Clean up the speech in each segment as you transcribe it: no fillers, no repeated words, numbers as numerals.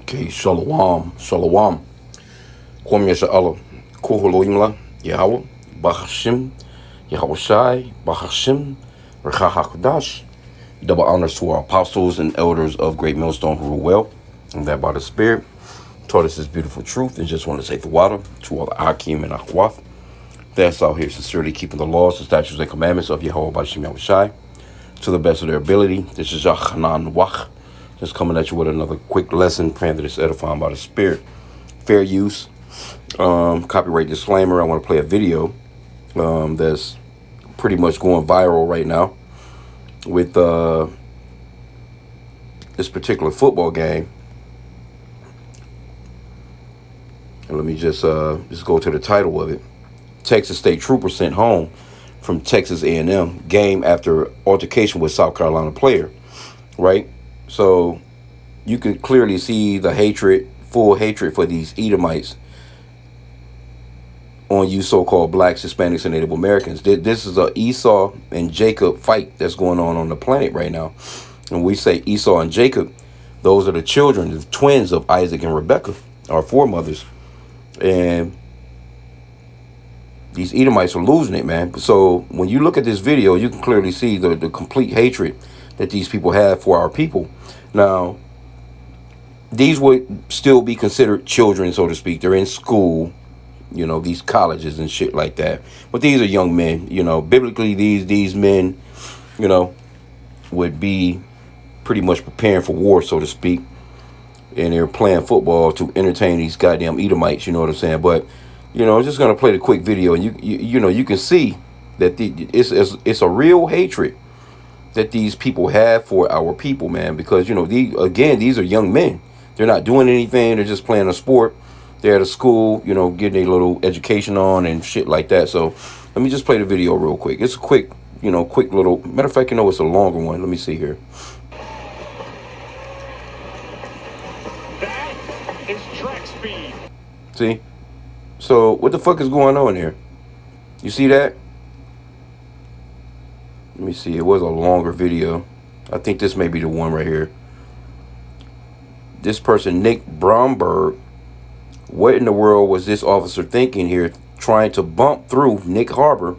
Okay, shalom, shalom. Kwam Yasha'Allah, Kuhuloimla, Yahweh, Bahashim, Yahweh Shai, Bahashim, Rechahakudash. Double honors to our apostles and elders of Great Millstone who rule well, and that by the Spirit taught us this beautiful truth, and just want to say the water to all the H.I.M and Akhwath that's out here sincerely keeping the laws, the statutes, and commandments of Yahweh Bahashim Yahweh Shai to the best of their ability. This is Yachanan Wach. Just coming at you with another quick lesson, praying that it's edifying by the Spirit. Fair use. Copyright disclaimer. I want to play a video that's pretty much going viral right now with this particular football game. And let me just go to the title of it. Texas State Trooper sent home from Texas A&M game after altercation with South Carolina player. Right? So you can clearly see the hatred, full hatred for these Edomites on you so-called blacks, Hispanics, and Native Americans. This is a Esau and Jacob fight that's going on the planet right now. And we say Esau and Jacob, those are the children, the twins of Isaac and Rebekah, our foremothers. And these Edomites are losing it, man. So when you look at this video, you can clearly see the complete hatred that these people have for our people. Now, these would still be considered children, so to speak. They're in school, you know, these colleges and shit like that. But these are young men, you know. Biblically, these men, you know, would be pretty much preparing for war, so to speak. And they're playing football to entertain these goddamn Edomites, you know what I'm saying? But, you know, I'm just going to play the quick video. And, you know, you can see that it's a real hatred that these people have for our people, man. Because, you know, these are young men. They're not doing anything. They're just playing a sport. They're at a school, you know, getting a little education on and shit like that. So let me just play the video real quick. It's a quick, you know, quick little, matter of fact, you know, it's a longer one. Let me see here. That is track speed. See? So what the fuck is going on here? You see that? Let me see. It was a longer video. I think this may be the one right here. This person, Nick Bromberg. What in the world was this officer thinking here, trying to bump through Nick Harbor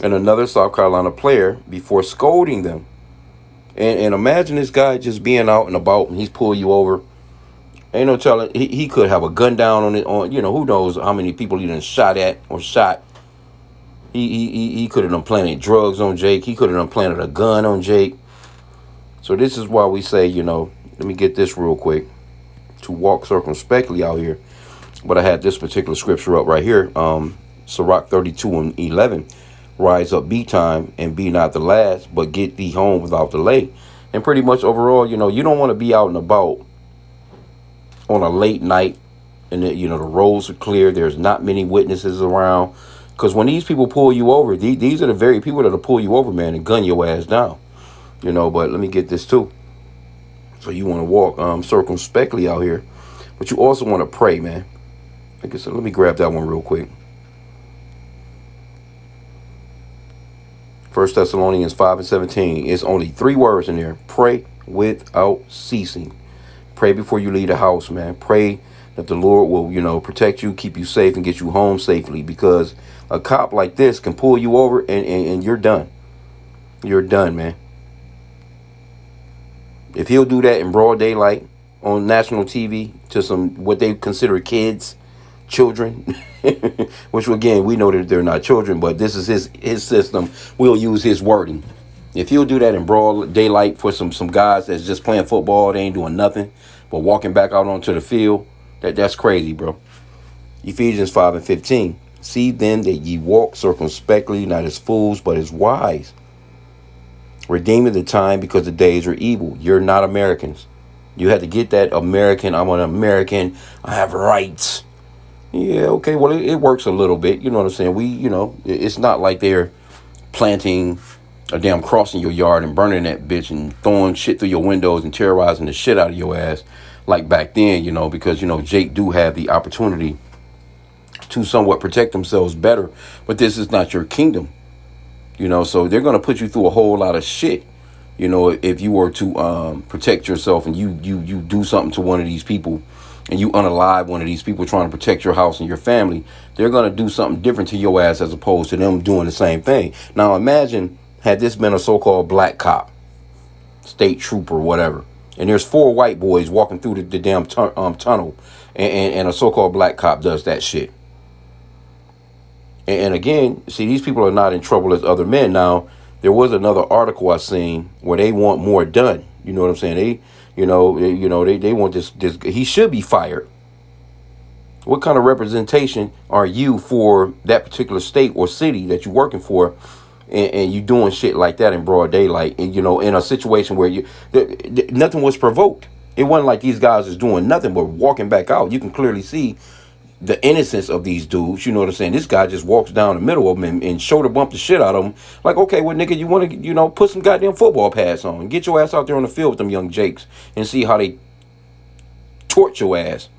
and another South Carolina player before scolding them? And imagine this guy just being out and about and he's pulled you over. Ain't no telling, he could have a gun down on it, on, you know, who knows how many people he done shot at or shot. He could have done planted drugs on Jake. He could have done planted a gun on Jake. So this is why we say, you know, let me get this real quick, to walk circumspectly out here. But I had this particular scripture up right here. Sirach 32:11. Rise up, be time, and be not the last, but get thee home without delay. And pretty much overall, you know, you don't want to be out and about on a late night and, you know, the roads are clear. There's not many witnesses around. Because when these people pull you over, these are the very people that'll pull you over, man, and gun your ass down. You know, but let me get this too. So you want to walk circumspectly out here. But you also want to pray, man. Like I said, let me grab that one real quick. 1 Thessalonians 5:17. It's only 3 words in there. Pray without ceasing. Pray before you leave the house, man. Pray that the Lord will, you know, protect you, keep you safe, and get you home safely. Because a cop like this can pull you over and you're done. You're done, man. If he'll do that in broad daylight on national TV to some what they consider kids, children, which again, we know that they're not children, but this is his system. We'll use his wording. If he'll do that in broad daylight for some guys that's just playing football, they ain't doing nothing but walking back out onto the field, that's crazy, bro. Ephesians 5:15. See then that ye walk circumspectly, not as fools, but as wise, redeeming the time because the days are evil. You're not Americans. You had to get that American. I'm an American. I have rights. Yeah, okay. Well, it works a little bit. You know what I'm saying? You know, it's not like they're planting a damn cross in your yard and burning that bitch and throwing shit through your windows and terrorizing the shit out of your ass like back then, you know, because, you know, Jake do have the opportunity to somewhat protect themselves better. But this is not your kingdom, you know, so they're going to put you through a whole lot of shit. You know, if you were to protect yourself and you do something to one of these people and you unalive one of these people trying to protect your house and your family, they're going to do something different to your ass as opposed to them doing the same thing. Now imagine had this been a so-called black cop, state trooper, whatever, and there's 4 white boys walking through the damn tunnel, and a so-called black cop does that shit. And again, see, these people are not in trouble as other men. Now, there was another article I seen where they want more done. You know what I'm saying? They want this. He should be fired. What kind of representation are you for that particular state or city that you're working for, and you doing shit like that in broad daylight? And in a situation where nothing was provoked. It wasn't like these guys is doing nothing but walking back out. You can clearly see the innocence of these dudes. You know what I'm saying? This guy just walks down the middle of them and shoulder bump the shit out of them. Like, okay, well, nigga, you want to, put some goddamn football pads on. Get your ass out there on the field with them young Jakes and see how they torch your ass.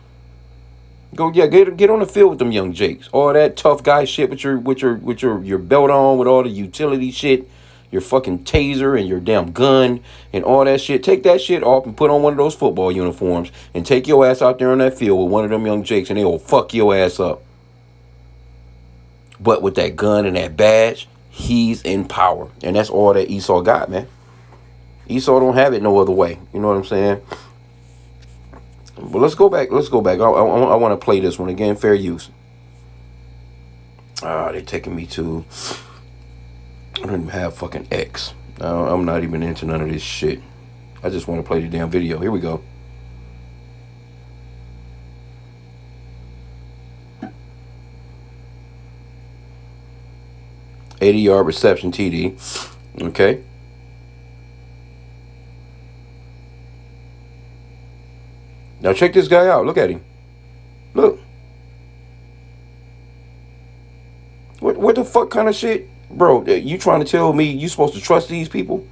Get on the field with them young Jakes. All that tough guy shit with your belt on, with all the utility shit, your fucking taser and your damn gun and all that shit. Take that shit off and put on one of those football uniforms and take your ass out there on that field with one of them young Jakes, and they will fuck your ass up. But with that gun and that badge, he's in power. And that's all that Esau got, man. Esau don't have it no other way. You know what I'm saying? But let's go back. I want to play this one again. Fair use. They're taking me to... I don't even have fucking X. I'm not even into none of this shit. I just want to play the damn video. Here we go. "80-yard reception TD. Okay. Now check this guy out. Look at him. Look. What the fuck kind of shit? Bro, you trying to tell me you supposed to trust these people?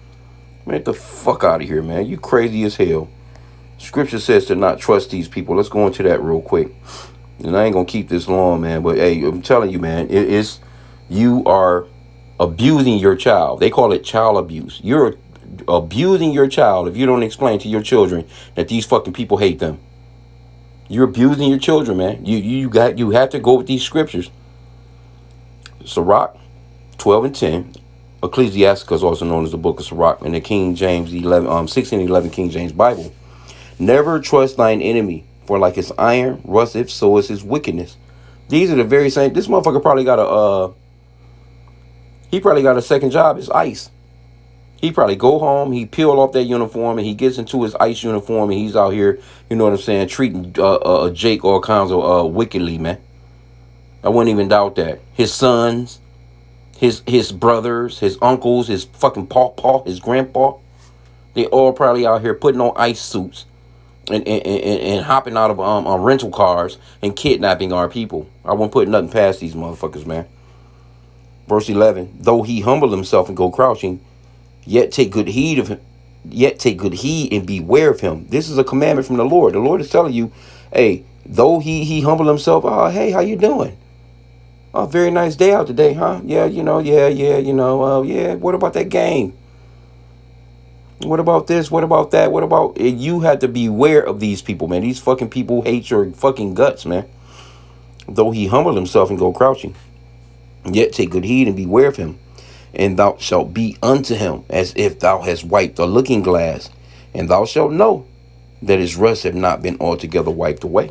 Man, get the fuck out of here, man. You crazy as hell. Scripture says to not trust these people. Let's go into that real quick. And I ain't going to keep this long, man. But, hey, I'm telling you, man, you are abusing your child. They call it child abuse. You're abusing your child if you don't explain to your children that these fucking people hate them. You're abusing your children, man. You have to go with these scriptures. Sirach 12:10. Ecclesiasticus, also known as the Book of Sirach, in the King James 1611 King James Bible. "Never trust thine enemy, for like his iron rusteth, so is his wickedness." These are the very same. This motherfucker probably got a second job as ICE. He probably go home, he peel off that uniform, and he gets into his ICE uniform, and he's out here, you know what I'm saying, treating Jake all kinds of wickedly, man. I wouldn't even doubt that. His sons, his brothers, his uncles, his fucking paw, his grandpa, they all probably out here putting on ICE suits and hopping out of rental cars and kidnapping our people. I won't put nothing past these motherfuckers, man. Verse 11, "Though he humble himself and go crouching, yet take good heed of him. Yet take good heed and beware of him." This is a commandment from the Lord. The Lord is telling you, hey, though he humble himself, hey, how you doing? Oh, very nice day out today, huh? Yeah, yeah. What about that game? What about this? What about that? What about... You have to beware of these people, man. These fucking people hate your fucking guts, man. "Though he humble himself and go crouching, yet take good heed and beware of him. And thou shalt be unto him as if thou hast wiped a looking glass. And thou shalt know that his rust have not been altogether wiped away.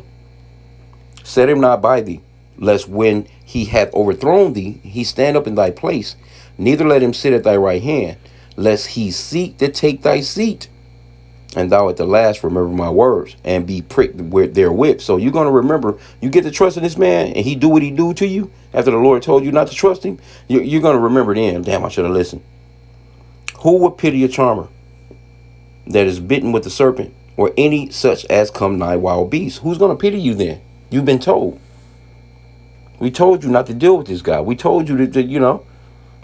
Set him not by thee, lest when he hath overthrown thee, he stand up in thy place. Neither let him sit at thy right hand, lest he seek to take thy seat. And thou at the last remember my words, and be pricked therewith." So you're going to remember, you get to trust in this man, and he do what he do to you, after the Lord told you not to trust him, you're going to remember then, damn, I should have listened. "Who would pity a charmer that is bitten with the serpent, or any such as come nigh wild beasts?" Who's going to pity you then? You've been told. We told you not to deal with this guy. We told you that,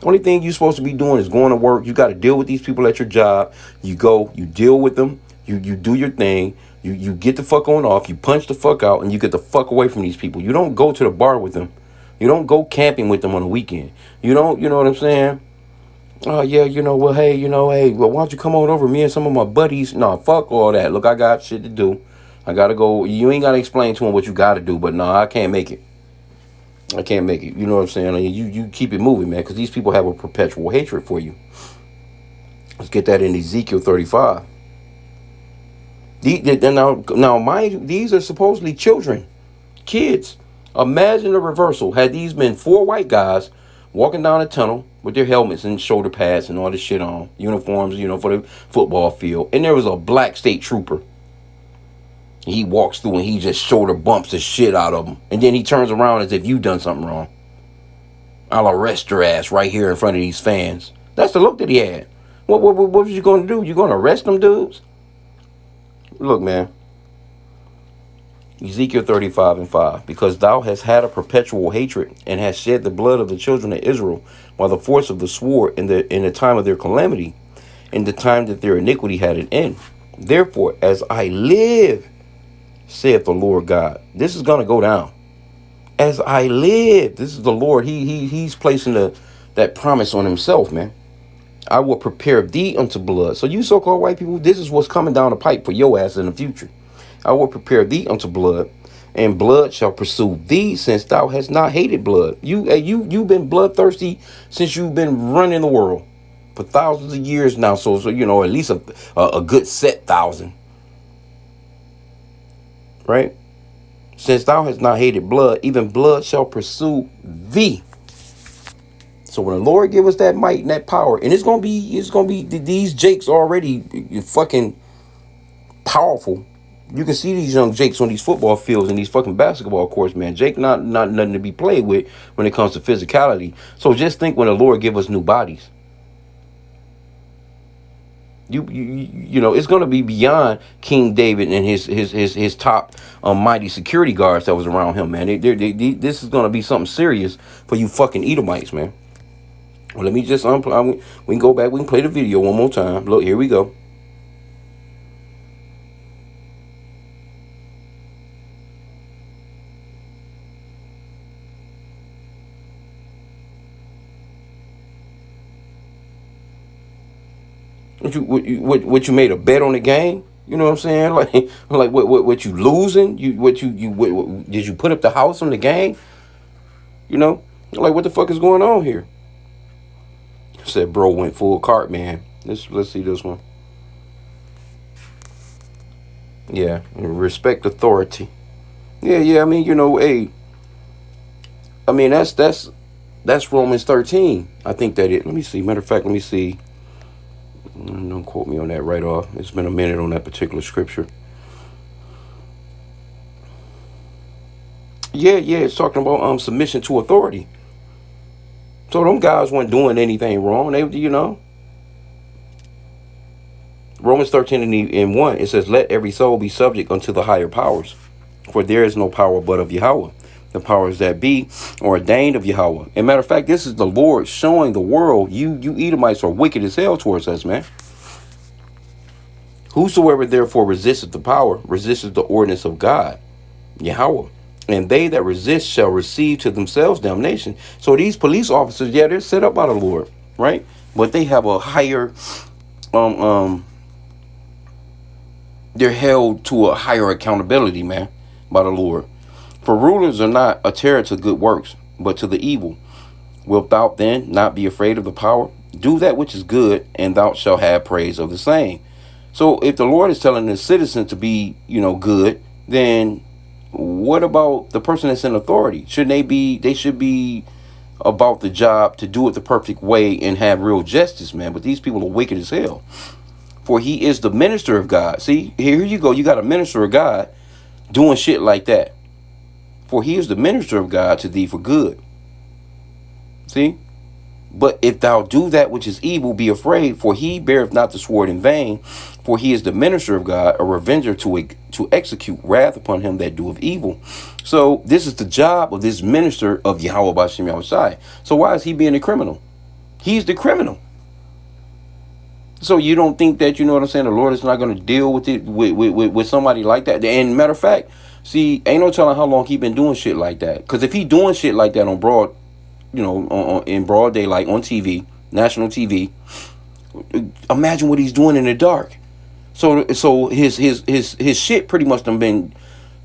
only thing you're supposed to be doing is going to work. You got to deal with these people at your job. You go, you deal with them. You do your thing. You get the fuck on off. You punch the fuck out, and you get the fuck away from these people. You don't go to the bar with them. You don't go camping with them on the weekend. You don't, you know what I'm saying? Oh, yeah, hey, well, why don't you come on over? Me and some of my buddies. No, fuck all that. Look, I got shit to do. I gotta go. You ain't gotta explain to him what you gotta do, but no, I can't make it. I can't make it. You know what I'm saying? You keep it moving, man, because these people have a perpetual hatred for you. Let's get that in Ezekiel 35. Now, mind you, these are supposedly children, kids. Imagine the reversal. Had these been 4 white guys walking down a tunnel with their helmets and shoulder pads and all this shit on, uniforms, for the football field, and there was a black state trooper. He walks through and he just shoulder bumps the shit out of him. And then he turns around as if you done something wrong. I'll arrest your ass right here in front of these fans. That's the look that he had. What was you going to do? You going to arrest them dudes? Look, man. Ezekiel 35:5. Because thou hast had a perpetual hatred and hast shed the blood of the children of Israel by the force of the sword in the time of their calamity, in the time that their iniquity had an end. Therefore, as I live, saith the Lord God. This is going to go down. As I live, this is the Lord. He's placing that promise on himself, man. I will prepare thee unto blood. So you so-called white people, this is what's coming down the pipe for your ass in the future. I will prepare thee unto blood, and blood shall pursue thee, since thou hast not hated blood. You've been bloodthirsty since you've been running the world for thousands of years now. So at least a good set 1,000. Right? Since thou hast not hated blood, even blood shall pursue thee. So when the Lord give us that might and that power, and it's gonna be these Jakes already fucking powerful. You can see these young Jakes on these football fields and these fucking basketball courts, man. Jake not nothing to be played with when it comes to physicality. So just think when the Lord give us new bodies. It's going to be beyond King David and his top mighty security guards that was around him, man. This is going to be something serious for you fucking Edomites, man. Well, let me just we can go back. We can play the video one more time. Look, here we go. What you made a bet on the game? You know what I'm saying? Like what you losing? Did you put up the house on the game? Like what the fuck is going on here? Said bro went full cart, man. Let's see this one. Yeah, respect authority. Yeah. I mean, hey. I mean that's Romans 13. I think that it. Let me see. Matter of fact, let me see. Don't quote me on that right off. It's been a minute on that particular scripture. Yeah, it's talking about submission to authority. So them guys weren't doing anything wrong. They, Romans 13:1, it says, let every soul be subject unto the higher powers, for there is no power but of Yahweh. The powers that be are ordained of Yahweh. And matter of fact, this is the Lord showing the world, you Edomites are wicked as hell towards us, man. Whosoever therefore resisteth the power, resisteth the ordinance of God, Yahweh. And they that resist shall receive to themselves damnation. So these police officers, they're set up by the Lord, right? But they have a higher, they're held to a higher accountability, man, by the Lord. For rulers are not a terror to good works, but to the evil. Wilt thou then not be afraid of the power? Do that which is good, and thou shalt have praise of the same. So if the Lord is telling the citizen to be, good, then what about the person that's in authority? They should be about the job to do it the perfect way and have real justice, man. But these people are wicked as hell. For he is the minister of God. See, here you go. You got a minister of God doing shit like that. For he is the minister of God to thee for good. See? But if thou do that which is evil, be afraid, for he beareth not the sword in vain. For he is the minister of God, a revenger to execute wrath upon him that doeth evil. So this is the job of this minister of Yahweh B'Shem Yahushai. So why is he being a criminal? He's the criminal. So you don't think that, the Lord is not going to deal with it with somebody like that? And matter of fact, see, ain't no telling how long he been doing shit like that. Because if he doing shit like that on broad, in broad daylight on TV, national TV, imagine what he's doing in the dark. So his shit pretty much done been.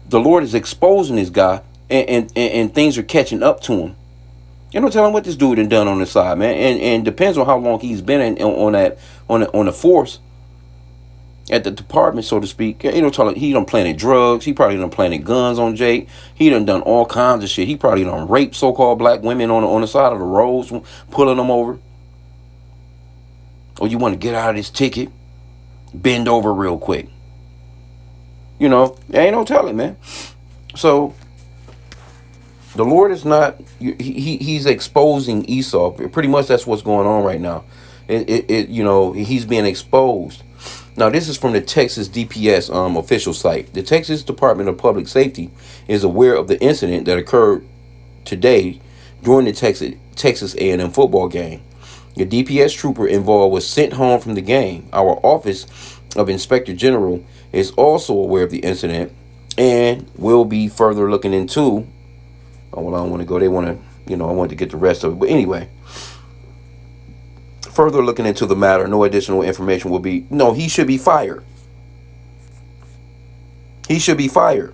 The Lord is exposing this guy, and things are catching up to him. You know, tell him what this dude done on the side, man. And depends on how long he's been on the force at the department, so to speak. You know, tell him he done planted drugs. He probably done planted guns on Jake. He done all kinds of shit. He probably done raped so-called black women on the side of the roads, pulling them over. Or you want to get out of this ticket, bend over real quick. You know, ain't no telling, man. So the Lord is not. He's exposing Esau. Pretty much that's what's going on right now. You know, he's being exposed. Now this is from the Texas DPS official site. The Texas Department of Public Safety is aware of the incident that occurred today during the Texas A&M football game. The DPS trooper involved was sent home from the game. Our office of Inspector General is also aware of the incident and will be further looking into. Oh, well, I don't want to go. They want to, I want to get the rest of it. But anyway, further looking into the matter, no additional information will be. No, he should be fired. He should be fired.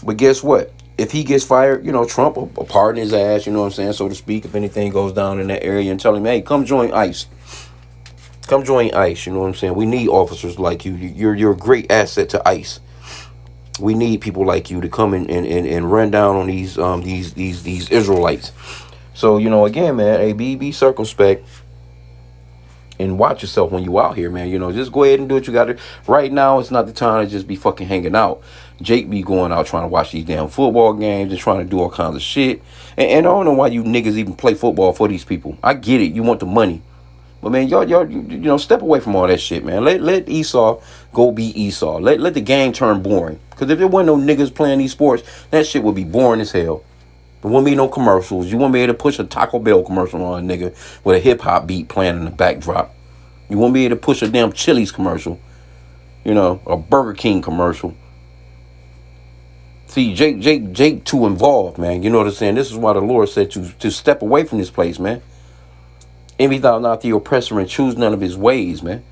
But guess what? If he gets fired, Trump will pardon his ass, you know what I'm saying, so to speak, if anything goes down in that area, and tell him, hey, come join ICE. Come join ICE, you know what I'm saying? We need officers like you. You're a great asset to ICE. We need people like you to come and run down on these Israelites. So, again, man, hey, be circumspect and watch yourself when you out here, man. Just go ahead and do what you got to. Right now, it's not the time to just be fucking hanging out. Jake be going out trying to watch these damn football games and trying to do all kinds of shit. And I don't know why you niggas even play football for these people. I get it. You want the money. But, man, y'all, step away from all that shit, man. Let Esau go be Esau. Let the game turn boring. Because if there wasn't no niggas playing these sports, that shit would be boring as hell. There wouldn't be no commercials. You wouldn't be able to push a Taco Bell commercial on a nigga with a hip-hop beat playing in the backdrop. You won't be able to push a damn Chili's commercial. A Burger King commercial. See, Jake too involved, man. You know what I'm saying? This is why the Lord said to step away from this place, man. Envy thou not the oppressor and choose none of his ways, man.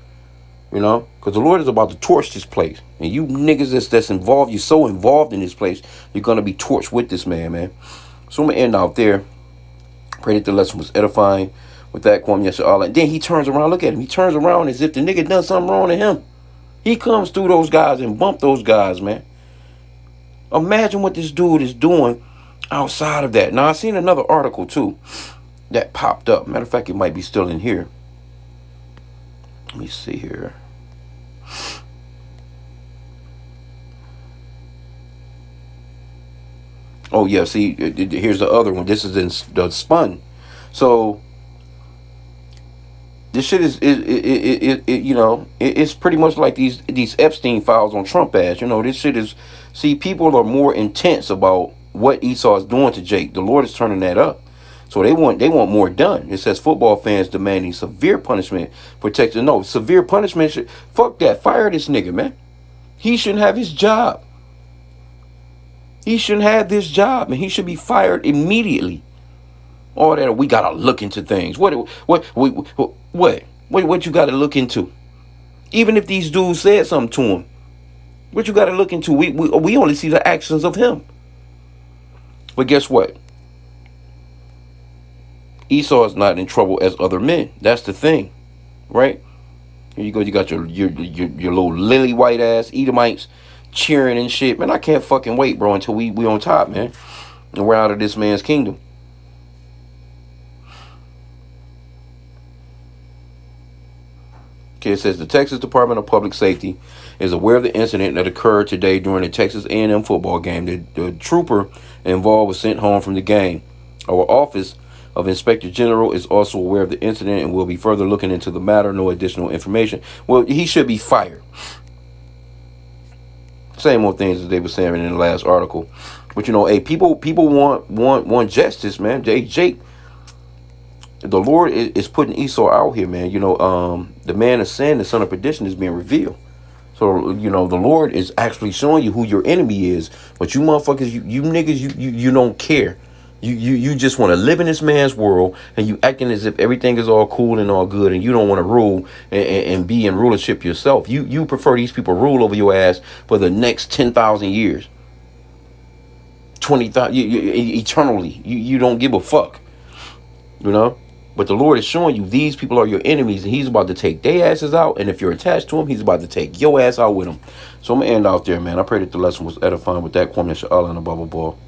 Because the Lord is about to torch this place. And you niggas that's involved, you're so involved in this place, you're going to be torched with this man. So I'm going to end out there. Pray that the lesson was edifying. With that, Kwame Yasha. Then he turns around. Look at him. He turns around as if the nigga done something wrong to him. He comes through those guys and bump those guys, man. Imagine what this dude is doing outside of that. Now, I seen another article, too, that popped up. Matter of fact, it might be still in here. Let me see here. Oh, yeah, see, here's the other one. This is in the Spun. So this shit is it's pretty much like these Epstein files on Trump ass. This shit is. See, people are more intense about what Esau is doing to Jake. The Lord is turning that up, so they want more done. It says football fans demanding severe punishment for Texas. No, severe punishment. Fuck that. Fire this nigga, man. He shouldn't have his job. He shouldn't have this job, and he should be fired immediately. All that we gotta look into things. What you gotta look into? Even if these dudes said something to him, what you gotta look into? We only see the actions of him. But guess what? Esau is not in trouble as other men. That's the thing, right? Here you go. You got your little lily white ass Edomites cheering and shit. Man, I can't fucking wait, bro, until we on top, man, and we're out of this man's kingdom. It says the Texas Department of Public Safety is aware of the incident that occurred today during the Texas A&M football game. The trooper involved was sent home from the game. Our office of Inspector General is also aware of the incident and will be further looking into the matter. No additional information. Well, he should be fired. Same old things as they were saying in the last article. But hey, people want justice, man. Jake. The Lord is putting Esau out here, man. The man of sin, the son of perdition, is being revealed. So, the Lord is actually showing you who your enemy is. But you motherfuckers, you niggas, you don't care. You just want to live in this man's world, and you acting as if everything is all cool and all good, and you don't want to rule and be in rulership yourself. You prefer these people rule over your ass for the next 10,000 years, 20,000, eternally. You don't give a fuck, you know. But the Lord is showing you these people are your enemies, and He's about to take their asses out. And if you're attached to Him, He's about to take your ass out with Him. So I'm gonna end out there, man. I pray that the lesson was edifying with that. Kwame Sha'ala and a bubble ball.